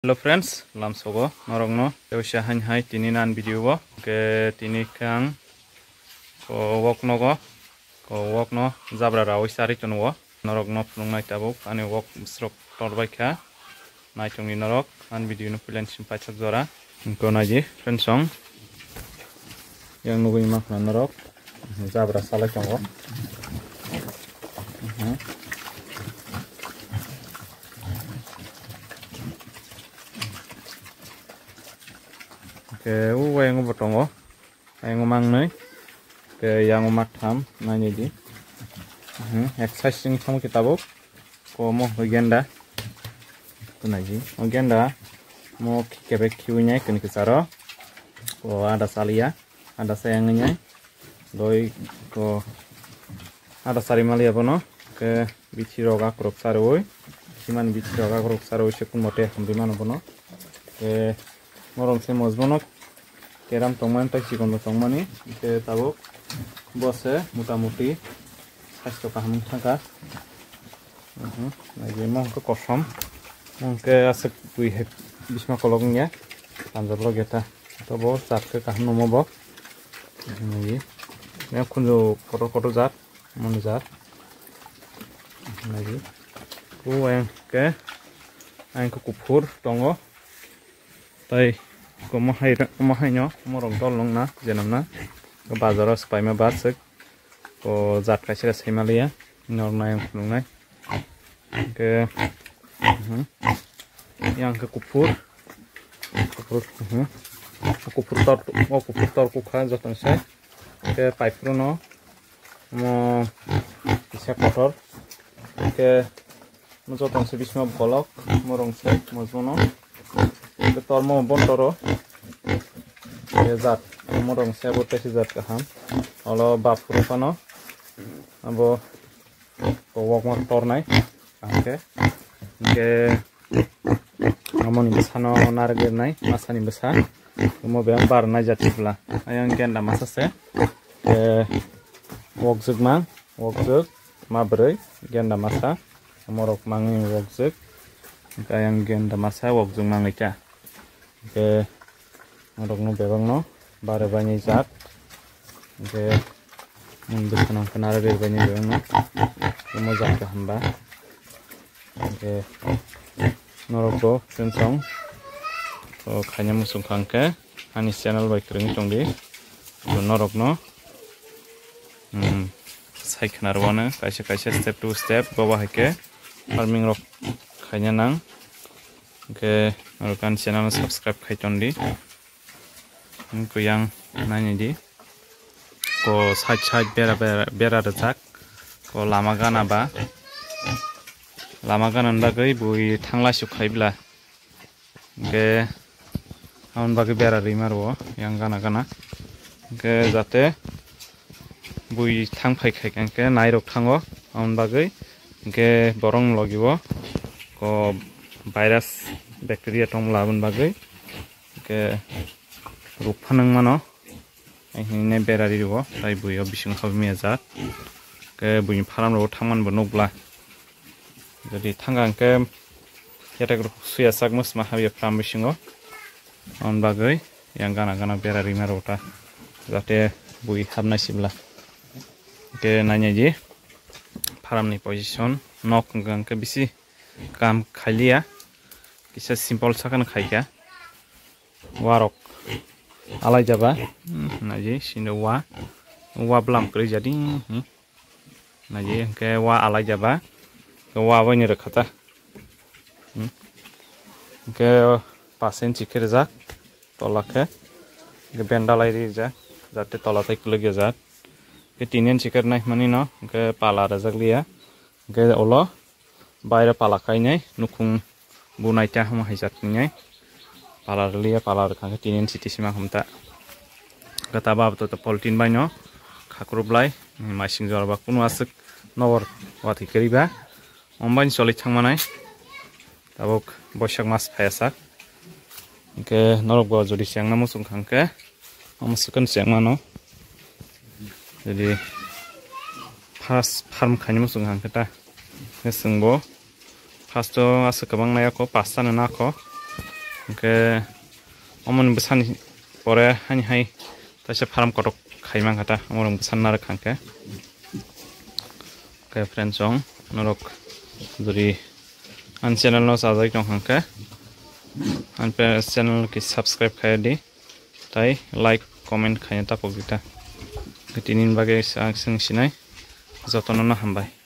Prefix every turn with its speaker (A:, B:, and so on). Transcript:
A: Hello friends, lam sogo norongno tewsha han hai tini nan video bo ke tini kang ko wok nogo ko wok no zabra rawi sari chunwo norogno phulung nai tabuk ani wok srok torbai kha nai chungni norok an video no plan sim pachak jora ko naji friends song yang nugui mak na norok zabra sala chungwo ke uwe ngo botongo ay ngo mang noi ke yang ngo mat tham na ni di exercise sing thong kitabo ko mo genda to na ji genda mo kebe kiu nyai ken kisaro ko ada salia ada sayang nyai doi ko ada sari malia bono ke bichi roga krok saroi siman bichi roga krok saroi sekun mote hambi mano bono ke morong se mozbonok keram tongman tak sikon tongmani ke tabuk bose muti sasto kaham thaka lagi mong ke kosom mong ke asek pui he bisma kolongnya tanjablo geta to bo sat ke kaham no bo lagi me kunjo koto zat mon zat lagi ku yang ke ang kupur tongo tai komo hai nyo morong tolong na jenam na ko bazaro spai ma basek ko zat ka sira semalia norma yang nungai ke yang ke kupur tor ku kha jotan sai ke paipro no mo bisa kotor ke mo jotan se bisma bolok morong sai mozmono ke tormo bontoro ke zat morong sebo tesi zat kaham olo bapuru pano abo ko wok mo tornai angke ke amoni besano narger nai masani besa mo be bar na jatibla ayang genda masase ke wok zugmang wok zug mabrei genda masa morok mangi wok zug ayang genda masa wok zug mangita ke morok no bebang no bare bani zat ke mundu kanang kanara be bani bebang no mo zat ka hamba ke norok go sensong ko khanya musung khangke ani channel bai kring tongdi norok no sai khnarwana kaisa step to step bawa hake farming rok khanya nang ke kan channel subscribe khaitondi ko yang nani di ko side bera rajak ko lama gana bagai bui thangla su khaibla ke aun bagai bera rimarwo yang gana ke jate bui thang phai khai ke nairok thango aun bagai ke borong logibo ko virus bacteria tong labun bagai ke ruphanang mano ne berari ro tai buyo bising khabmi azat ke buin pharam ro thangman bo nokbla jadi thangang ke yatak suya sagmus ma habiya pram bisingo on bagai yang gana berari marota jate bui habna sibla ke nanya ji pharam ni position nok gang ke bisi kam khalia kisa simple sakan khaika warok alai jaba naji sindo wa blam kri jadi naji ke wa alai jaba ke wa bani rakhata ke pasen chikir jak tolake ke bendalai ri jak jate tolatai kulege jak ke tinen chikir nai mani no ke pala rajak liya ke olo bayre pala kainai nukung bunai ta hama haijat nyai palar liya palar khang tinin city sima hamta gata bab to poltin baino khakrublai masing jor ba kuno asuk nor wati keriba ombain soli thangmanai tabuk boshak mas phayasak ke norok go jodi siangna musung khangke amsukan siangmano jadi pas farm khani musung khangketa nesungbo pasto asukabang nayako pasta nako Ke omon besan pore hani hai taisa farm kotok khaimang kata omon besan nar khangke. Ke friends song norok juri an channel no sajai tong khangke an channel ki subscribe khai di tai like comment khai ta pogita. Ketinin bage sang sinai jotono na hambai.